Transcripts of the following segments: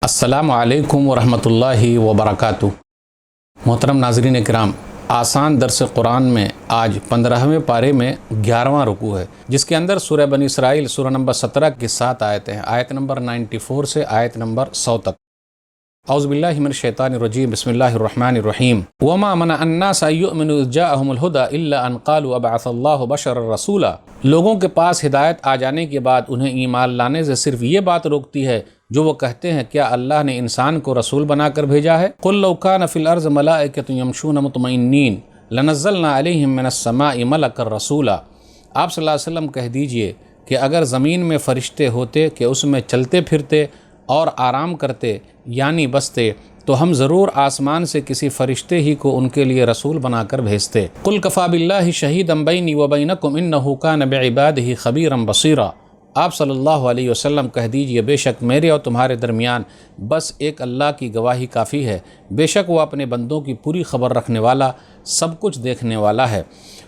السلام علیکم ورحمۃ اللہ وبرکاتہ۔ محترم ناظرین کرام، آسان درس قرآن میں آج 15ویں پارے میں 11واں رکوع ہے، جس کے اندر سورہ بنی اسرائیل سورہ نمبر 17 کی 7 آیتیں ہیں، آیت نمبر 94 سے آیت نمبر 100 تک۔ اعوذ باللہ من الشیطان الرجیم، بسم اللہ الرحمن الرحیم۔ وما منع الناس ان یؤمنوا اذ جاءهم الہدی الا ان قالوا ابعث اللہ بشرا رسولا۔ لوگوں کے پاس ہدایت آ جانے کے بعد انہیں ایمان لانے سے صرف یہ بات روکتی ہے جو وہ کہتے ہیں، کیا اللہ نے انسان کو رسول بنا کر بھیجا ہے؟ قل لو کان فی الارض ملائکۃ یمشون مطمئنین لنزلنا علیہم من السماء ملکا رسولا۔ آپ صلی اللہ علیہ وسلم کہہ دیجئے کہ اگر زمین میں فرشتے ہوتے کہ اس میں چلتے پھرتے اور آرام کرتے یعنی بستے، تو ہم ضرور آسمان سے کسی فرشتے ہی کو ان کے لیے رسول بنا کر بھیجتے۔ قل کفی باللہ شہیدا بینی وبینکم انہ کان بعبادہ خبیرا بصیرا۔ آپ صلی اللہ علیہ وسلم کہہ دیجئے، بے شک میرے اور تمہارے درمیان بس ایک اللہ کی گواہی کافی ہے، بے شک وہ اپنے بندوں کی پوری خبر رکھنے والا، سب کچھ دیکھنے والا ہے۔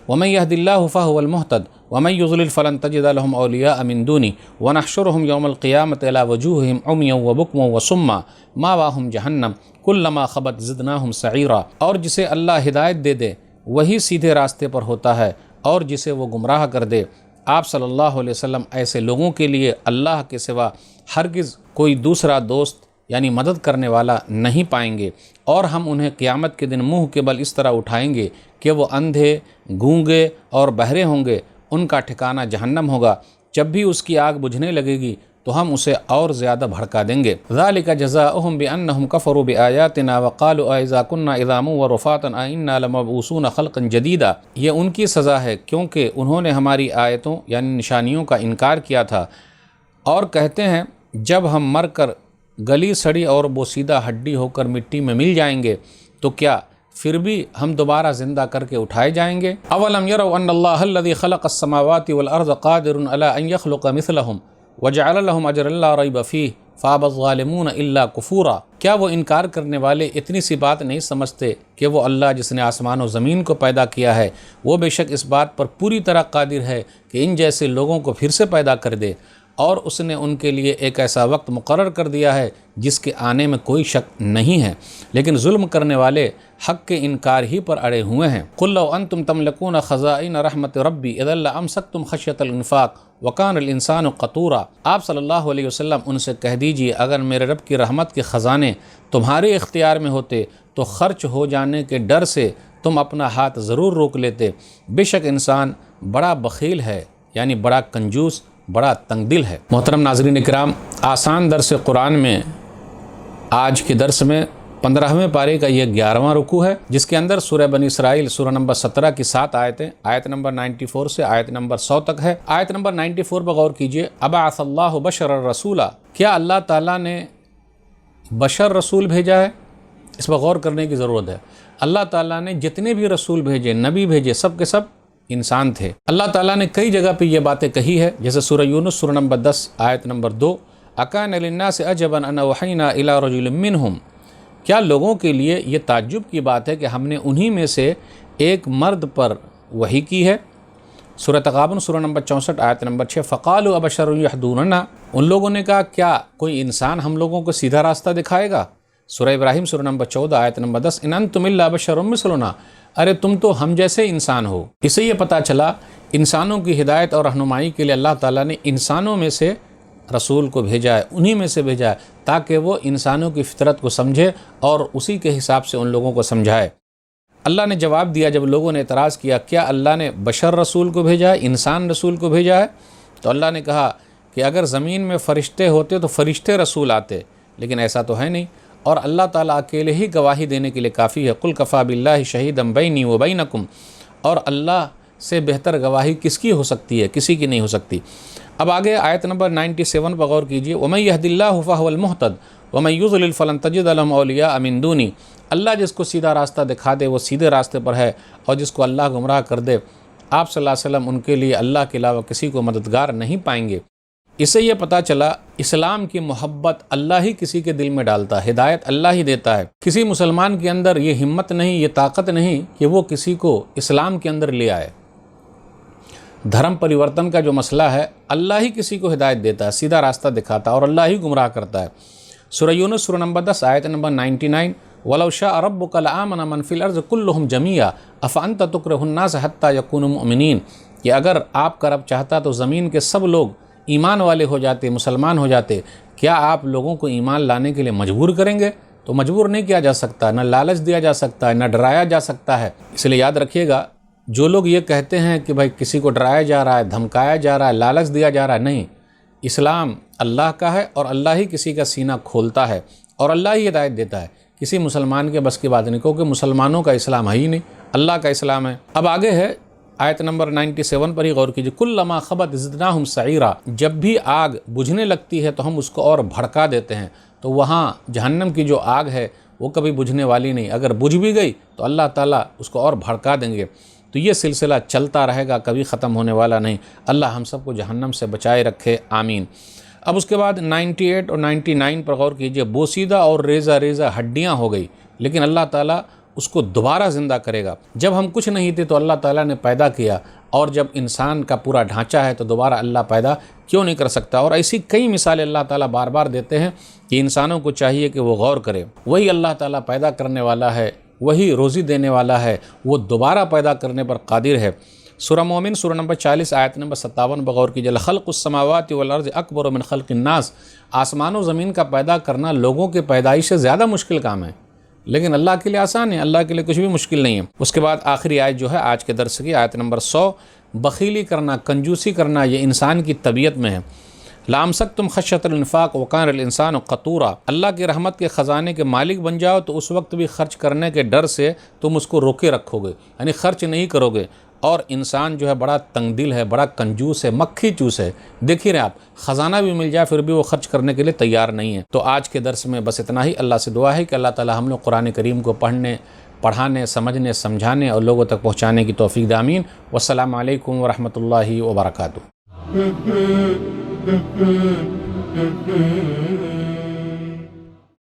ومن یہد اللہ فہو المہتد ومن یضلل فلن تجد لهم اولیاء من دونی ونحشرهم یوم القیامۃ علی وجوہہم عمیا وبکما وصما مأواہم جہنم کلما خبت زدناہم سعیرا۔ اور جسے اللہ ہدایت دے دے وہی سیدھے راستے پر ہوتا ہے، اور جسے وہ گمراہ کر دے۔ آپ صلی اللہ علیہ وسلم ایسے لوگوں کے لیے اللہ کے سوا ہرگز کوئی دوسرا دوست یعنی مدد کرنے والا نہیں پائیں گے، اور ہم انہیں قیامت کے دن منہ کے بل اس طرح اٹھائیں گے کہ وہ اندھے، گونگے اور بہرے ہوں گے، ان کا ٹھکانہ جہنم ہوگا۔ جب بھی اس کی آگ بجھنے لگے گی تو ہم اسے اور زیادہ بھڑکا دیں گے۔ ذالک جزاؤہم بانہم کفروا بآیاتنا وقالوا اذا كنا عظاما ورفاتا ائنا لمبعوثون خلقا جدیدا۔ یہ ان کی سزا ہے کیونکہ انہوں نے ہماری آیتوں یعنی نشانیوں کا انکار کیا تھا، اور کہتے ہیں جب ہم مر کر گلی سڑی اور بوسیدہ ہڈی ہو کر مٹی میں مل جائیں گے تو کیا پھر بھی ہم دوبارہ زندہ کر کے اٹھائے جائیں گے؟ اولم یروا ان اللہ الذی خلق السماوات والارض قادر علی ان یخلق مثلہم وجعل لهم اجرا لا ریب فیہ فابى الظالمون الا کفورا۔ کیا وہ انکار کرنے والے اتنی سی بات نہیں سمجھتے کہ وہ اللہ جس نے آسمان و زمین کو پیدا کیا ہے، وہ بے شک اس بات پر پوری طرح قادر ہے کہ ان جیسے لوگوں کو پھر سے پیدا کر دے، اور اس نے ان کے لیے ایک ایسا وقت مقرر کر دیا ہے جس کے آنے میں کوئی شک نہیں ہے، لیکن ظلم کرنے والے حق کے انکار ہی پر اڑے ہوئے ہیں۔ قل لو انتم تملکون خزائن رحمت ربی اذا لامسکتم خشیۃ الانفاق وکان الانسان قتورا۔ آپ صلی اللہ علیہ وسلم ان سے کہہ دیجئے، اگر میرے رب کی رحمت کے خزانے تمہارے اختیار میں ہوتے تو خرچ ہو جانے کے ڈر سے تم اپنا ہاتھ ضرور روک لیتے۔ بے شک انسان بڑا بخیل ہے یعنی بڑا کنجوس، بڑا تنگ دل ہے۔ محترم ناظرین کرام، آسان درس قرآن میں آج کے درس میں 15ویں پارے کا یہ 11واں رکوع ہے، جس کے اندر سورہ بنی اسرائیل سورہ نمبر 17 کی 7 آیتیں، آیت نمبر 94 سے آیت نمبر 100 تک ہے۔ آیت نمبر 94 پر غور کیجئے، ابعث اللہ بشرا رسولا۔ کیا اللہ تعالیٰ نے بشر رسول بھیجا ہے؟ اس پر غور کرنے کی ضرورت ہے۔ اللہ تعالیٰ نے جتنے بھی رسول بھیجے، نبی بھیجے، سب کے سب انسان تھے۔ اللہ تعالیٰ نے کئی جگہ پہ یہ باتیں کہی ہے، جیسے سورہ یونس سورہ نمبر 10 آیت نمبر 2، اکان للناس عجبا ان اوحینا الی رجل منہم۔ کیا لوگوں کے لیے یہ تعجب کی بات ہے کہ ہم نے انہی میں سے ایک مرد پر وحی کی ہے؟ سورہ تغابن سورہ نمبر 64 آیت نمبر 6، فقالوا ابشر یہدوننا۔ ان لوگوں نے کہا کیا کوئی انسان ہم لوگوں کو سیدھا راستہ دکھائے گا؟ سورہ ابراہیم سورہ نمبر 14 آیت نمبر 10، ان انتم الا بشر مثلنا۔ ارے تم تو ہم جیسے انسان ہو۔ اسے یہ پتہ چلا انسانوں کی ہدایت اور رہنمائی کے لیے اللہ تعالیٰ نے انسانوں میں سے رسول کو بھیجا ہے، انہی میں سے بھیجا ہے تاکہ وہ انسانوں کی فطرت کو سمجھے اور اسی کے حساب سے ان لوگوں کو سمجھائے۔ اللہ نے جواب دیا جب لوگوں نے اعتراض کیا کیا اللہ نے بشر رسول کو بھیجا ہے، انسان رسول کو بھیجا ہے؟ تو اللہ نے کہا کہ اگر زمین میں فرشتے ہوتے تو فرشتے رسول آتے، لیکن ایسا تو ہے نہیں، اور اللہ تعالیٰ اکیلے ہی گواہی دینے کے لیے کافی ہے۔ قل کفی باللہ شہیدا بینی وبینکم۔ اور اللہ سے بہتر گواہی کس کی ہو سکتی ہے؟ کسی کی نہیں ہو سکتی۔ اب آگے آیت نمبر 97 پر غور کیجیے، ومن یہد اللہ فہو المہتد ومن یضلل فلن تجد لهم اولیاء من دونی۔ اللہ جس کو سیدھا راستہ دکھا دے وہ سیدھے راستے پر ہے، اور جس کو اللہ گمراہ کر دے آپ صلی اللہ علیہ وسلم ان کے لیے اللہ کے علاوہ کسی کو مددگار نہیں پائیں گے۔ اس سے یہ پتہ چلا اسلام کی محبت اللہ ہی کسی کے دل میں ڈالتا ہے، ہدایت اللہ ہی دیتا ہے۔ کسی مسلمان کے اندر یہ ہمت نہیں، یہ طاقت نہیں کہ وہ کسی کو اسلام کے اندر لے آئے۔ دھرم پریورتن کا جو مسئلہ ہے، اللہ ہی کسی کو ہدایت دیتا ہے، سیدھا راستہ دکھاتا ہے، اور اللہ ہی گمراہ کرتا ہے۔ سورہ یونس سورہ نمبر 10 آیت نمبر 99، وَلَوْ شَاءَ رَبُّكَ لَآمَنَ مَنْ فِي الْأَرْضِ كُلُّهُمْ جَمِيعًا أَفَأَنْتَ تُكْرِهُ النَّاسَ حَتَّى يَكُونُوا مُؤْمِنِينَ، کہ اگر آپ کا رب چاہتا تو زمین کے سب لوگ ایمان والے ہو جاتے، مسلمان ہو جاتے، کیا آپ لوگوں کو ایمان لانے کے لیے مجبور کریں گے؟ تو مجبور نہیں کیا جا سکتا، نہ لالچ دیا جا سکتا ہے، نہ ڈرایا جا سکتا ہے۔ اس لیے یاد رکھیے گا، جو لوگ یہ کہتے ہیں کہ بھائی کسی کو ڈرایا جا رہا ہے، دھمکایا جا رہا ہے، لالچ دیا جا رہا ہے، نہیں، اسلام اللہ کا ہے اور اللہ ہی کسی کا سینہ کھولتا ہے اور اللہ ہی ہدایت دیتا ہے، کسی مسلمان کے بس کی بات نہیں، کیونکہ مسلمانوں کا اسلام ہے ہی نہیں، اللہ کا اسلام ہے۔ اب آگے ہے آیت نمبر 97 پر ہی غور کیجیے، کلما خبت زدناہم سعیرا، جب بھی آگ بجھنے لگتی ہے تو ہم اس کو اور بھڑکا دیتے ہیں۔ تو وہاں جہنم کی جو آگ ہے وہ کبھی بجھنے والی نہیں، اگر بجھ بھی گئی تو اللہ تعالیٰ اس کو اور بھڑکا دیں گے۔ تو یہ سلسلہ چلتا رہے گا، کبھی ختم ہونے والا نہیں۔ اللہ ہم سب کو جہنم سے بچائے رکھے، آمین۔ اب اس کے بعد 98 اور 99 پر غور کیجیے، بوسیدہ اور ریزہ ریزہ ہڈیاں ہو گئی، لیکن اللہ تعالیٰ اس کو دوبارہ زندہ کرے گا۔ جب ہم کچھ نہیں تھے تو اللہ تعالیٰ نے پیدا کیا، اور جب انسان کا پورا ڈھانچہ ہے تو دوبارہ اللہ پیدا کیوں نہیں کر سکتا؟ اور ایسی کئی مثالیں اللہ تعالیٰ بار بار دیتے ہیں کہ انسانوں کو چاہیے کہ وہ غور کرے۔ وہی اللہ تعالیٰ پیدا کرنے والا ہے، وہی روزی دینے والا ہے، وہ دوبارہ پیدا کرنے پر قادر ہے۔ سورہ مومن سورہ نمبر 40 آیت نمبر 57 بغور کیجیے، لخلق السماوات والارض اکبر من خلق الناس، آسمان و زمین کا پیدا کرنا لوگوں کے پیدائش سے زیادہ مشکل کام ہے، لیکن اللہ کے لیے آسان ہے، اللہ کے لیے کچھ بھی مشکل نہیں ہے۔ اس کے بعد آخری آیت جو ہے آج کے درس کی، آیت نمبر 100، بخیلی کرنا، کنجوسی کرنا یہ انسان کی طبیعت میں ہے۔ لامسکتم خشیۃ الانفاق وکان الانسان قتورا، اللہ کی رحمت کے خزانے کے مالک بن جاؤ تو اس وقت بھی خرچ کرنے کے ڈر سے تم اس کو روکے رکھو گے، یعنی خرچ نہیں کرو گے۔ اور انسان جو ہے بڑا تنگ دل ہے، بڑا کنجوس ہے، مکھی چوس ہے، دیکھ ہی رہے آپ، خزانہ بھی مل جائے پھر بھی وہ خرچ کرنے کے لیے تیار نہیں ہے۔ تو آج کے درس میں بس اتنا ہی۔ اللہ سے دعا ہے کہ اللہ تعالی ہم لوگ قرآن کریم کو پڑھانے، سمجھنے، سمجھانے اور لوگوں تک پہنچانے کی توفیق دے، آمین۔ والسلام علیکم ورحمۃ اللہ وبرکاتہ۔